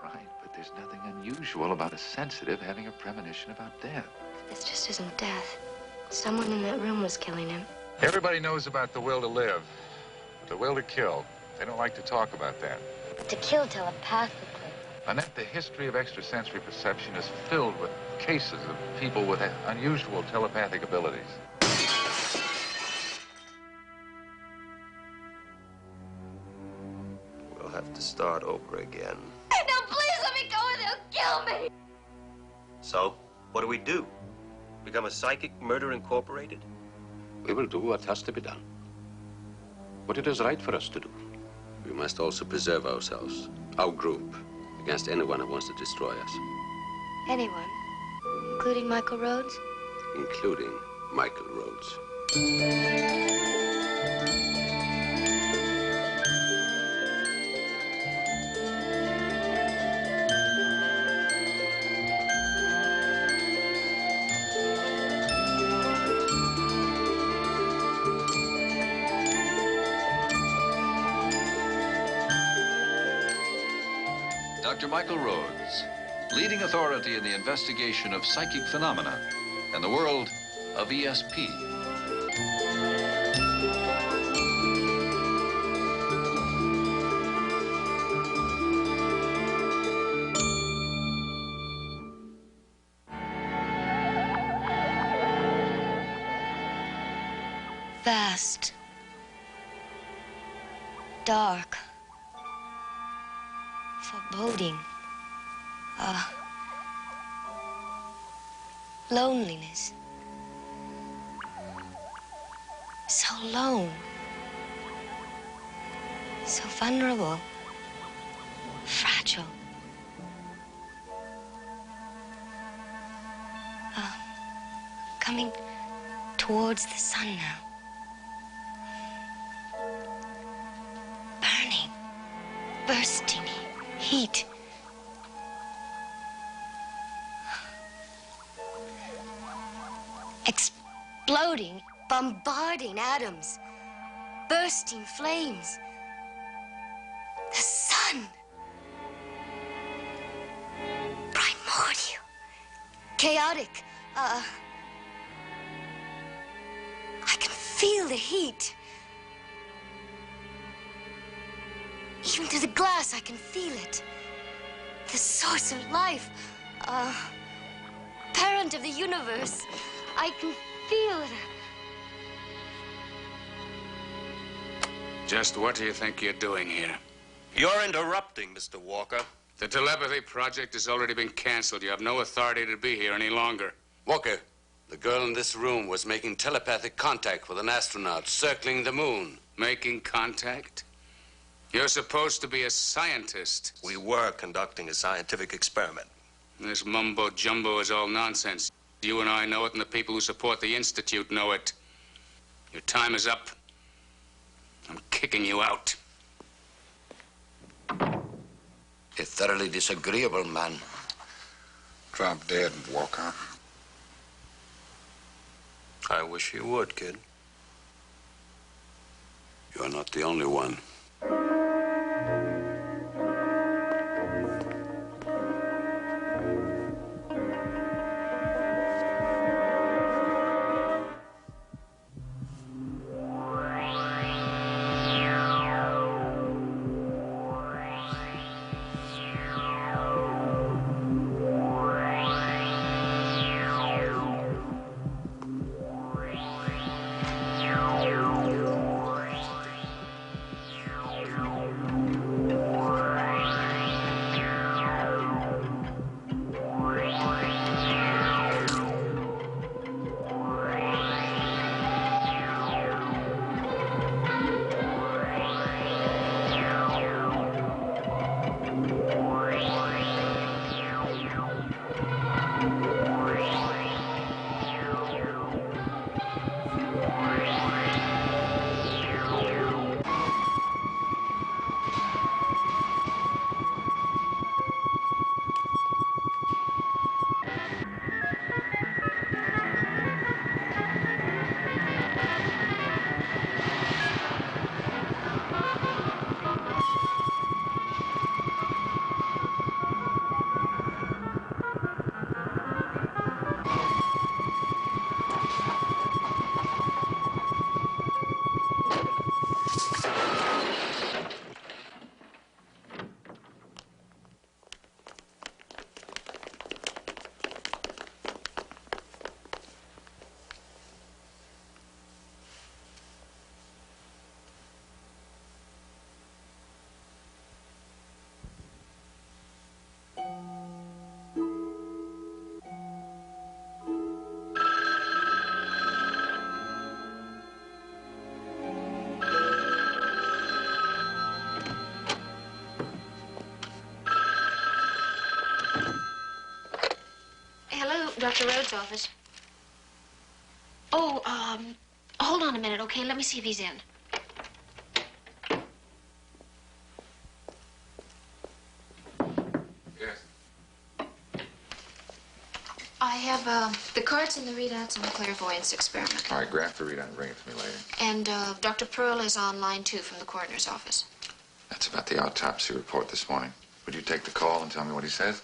Right, but there's nothing unusual about a sensitive having a premonition about death. This just isn't death. Someone in that room was killing him. Everybody knows about the will to live, but the will to kill, they don't like to talk about that. But to kill telepathically. Annette, the history of extrasensory perception is filled with cases of people with unusual telepathic abilities. We'll have to start over again. No, please let me go or they'll kill me! So, what do we do? Become a psychic murder incorporated? We will do what has to be done. What it is right for us to do. We must also preserve ourselves, our group, against anyone who wants to destroy us. Anyone? Including Michael Rhodes? Including Michael Rhodes. Dr. Michael Rhodes, leading authority in the investigation of psychic phenomena and the world of ESP. Vast. Dark. Foreboding. Loneliness. So lone. So vulnerable. Fragile. Coming towards the sun now. Burning. Bursting heat. Exploding, bombarding atoms. Bursting flames. The sun. Primordial. Chaotic. I can feel the heat. Even through the glass, I can feel it. The source of life. Parent of the universe. I can feel it. Just what do you think you're doing here? You're interrupting, Mr. Walker. The telepathy project has already been canceled. You have no authority to be here any longer. Walker, the girl in this room was making telepathic contact with an astronaut circling the moon. Making contact? You're supposed to be a scientist. We were conducting a scientific experiment. This mumbo-jumbo is all nonsense. You and I know it, and the people who support the Institute know it. Your time is up. I'm kicking you out. A thoroughly disagreeable man. Drop dead, Walker. I wish you would, kid. You're not the only one. Dr. Rhodes' office. Oh, hold on a minute, okay? Let me see if he's in. Yes. I have, the cards and the readouts on the clairvoyance experiment. All right, graph the readout and bring it to me later. And, Dr. Pearl is on line 2 from the coroner's office. That's about the autopsy report this morning. Would you take the call and tell me what he says?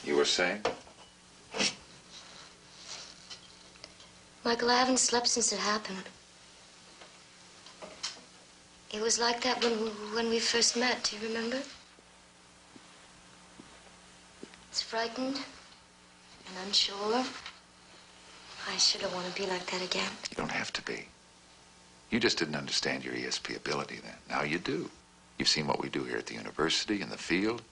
You were saying? Michael, I haven't slept since it happened. It was like that when we first met. Do you remember? It's frightened and unsure. I sure don't want to be like that again. You don't have to be. You just didn't understand your ESP ability then. Now you do. You've seen what we do here at the university, in the field,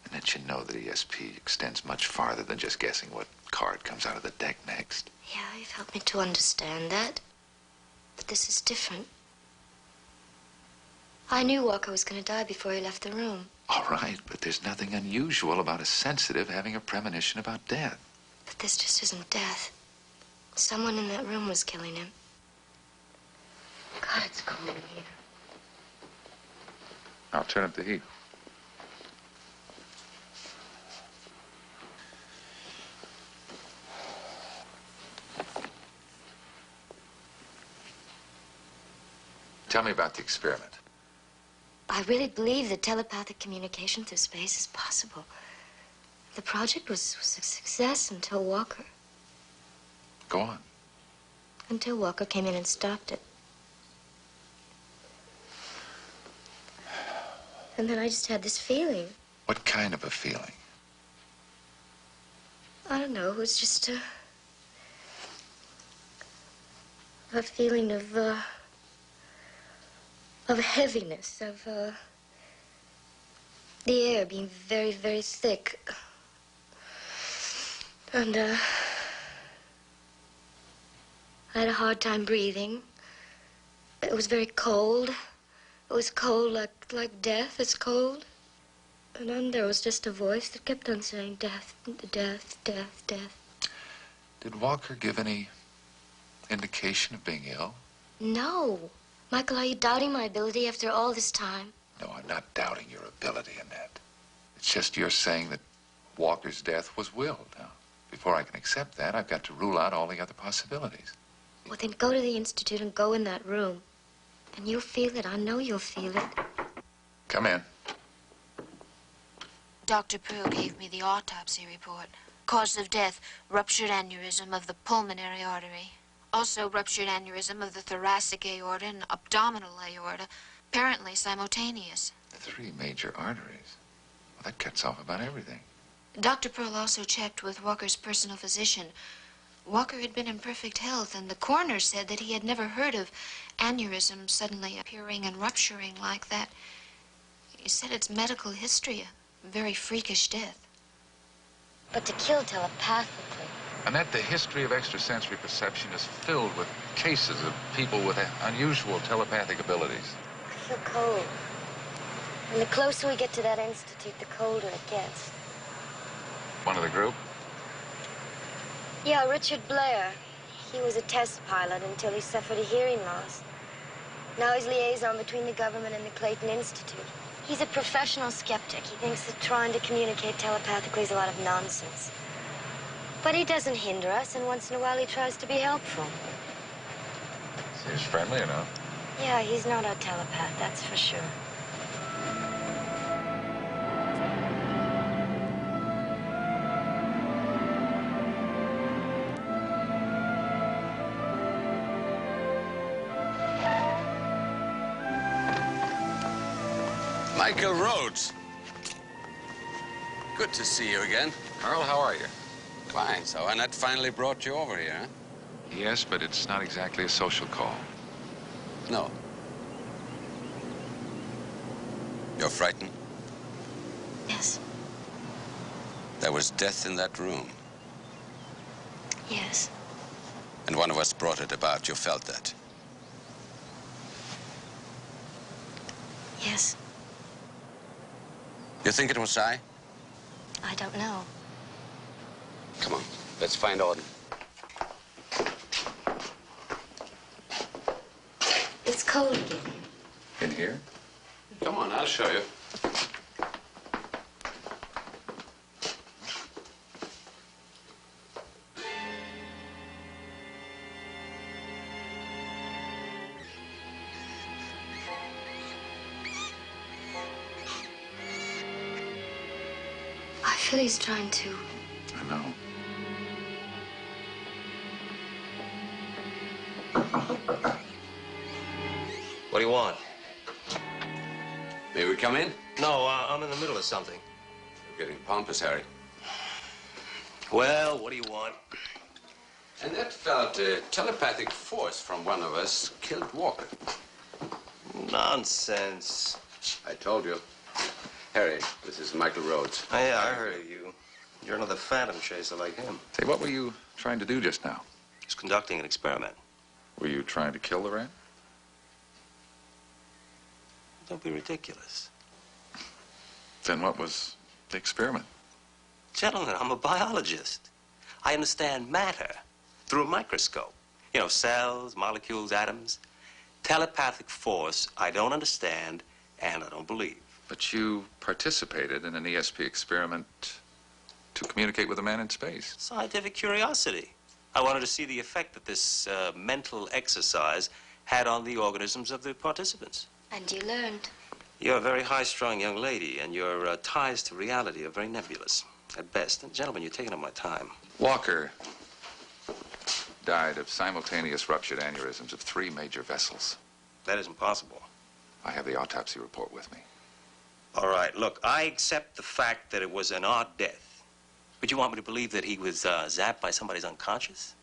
and that you know that ESP extends much farther than just guessing what card comes out of the deck next. Yeah, you've helped me to understand that. But this is different. I knew Walker was going to die before he left the room. All right, but there's nothing unusual about a sensitive having a premonition about death. But this just isn't death. Someone in that room was killing him. God, it's cold in here. I'll turn up the heat. Tell me about the experiment. I really believe that telepathic communication through space is possible. The project was a success until Walker. Go on. Until Walker came in and stopped it. And then I just had this feeling. What kind of a feeling? I don't know. It was just a feeling of heaviness, of the air being very, very thick. And I had a hard time breathing. It was very cold. It was cold like death is cold. And then there was just a voice that kept on saying death, death, death, death. Did Walker give any indication of being ill? No. Michael, are you doubting my ability after all this time? No, I'm not doubting your ability, Annette. It's just you're saying that Walker's death was willed. Now, before I can accept that, I've got to rule out all the other possibilities. Well, then go to the Institute and go in that room. And you'll feel it. I know you'll feel it. Come in. Dr. Pearl gave me the autopsy report. Cause of death, ruptured aneurysm of the pulmonary artery. Also ruptured aneurysm of the thoracic aorta and abdominal aorta, apparently simultaneous. 3 major arteries. Well, that cuts off about everything. Dr. Pearl also checked with Walker's personal physician. Walker had been in perfect health, and the coroner said that he had never heard of aneurysm suddenly appearing and rupturing like that. He said it's medical history, a very freakish death. But to kill telepathically. Annette, the history of extrasensory perception is filled with cases of people with unusual telepathic abilities. I feel cold. And the closer we get to that institute, the colder it gets. One of the group? Yeah, Richard Blair. He was a test pilot until he suffered a hearing loss. Now he's liaison between the government and the Clayton Institute. He's a professional skeptic. He thinks that trying to communicate telepathically is a lot of nonsense. But he doesn't hinder us, and once in a while he tries to be helpful. Seems friendly enough. Yeah, he's not a telepath, that's for sure. Michael Rhodes. Good to see you again. Carl, how are you? Fine. So Annette finally brought you over here, huh? Yes, but it's not exactly a social call. No. You're frightened? Yes. There was death in that room. Yes. And one of us brought it about. You felt that. Yes. You think it was I? I don't know. Come on, let's find Auden. It's cold again. In here? Come on, I'll show you. I feel he's trying to. I know. What do you want? May we come in? No, I'm in the middle of something. You're getting pompous, Harry. Well, what do you want? Annette felt a telepathic force from one of us killed Walker. Nonsense. I told you. Harry, this is Michael Rhodes. Oh, yeah, I heard of you. You're another phantom chaser like him. Say, what were you trying to do just now? He's conducting an experiment. Were you trying to kill the rat? Don't be ridiculous. Then what was the experiment? Gentlemen, I'm a biologist. I understand matter through a microscope. You know, cells, molecules, atoms. Telepathic force, I don't understand, and I don't believe. But you participated in an ESP experiment to communicate with a man in space. Scientific curiosity. I wanted to see the effect that this mental exercise had on the organisms of the participants. And you learned. You're a very high-strung young lady, and your ties to reality are very nebulous at best. And gentlemen, you're taking up my time. Walker died of simultaneous ruptured aneurysms of 3 major vessels. That isn't possible. I have the autopsy report with me. All right, look, I accept the fact that it was an odd death. But you want me to believe that he was zapped by somebody's unconscious?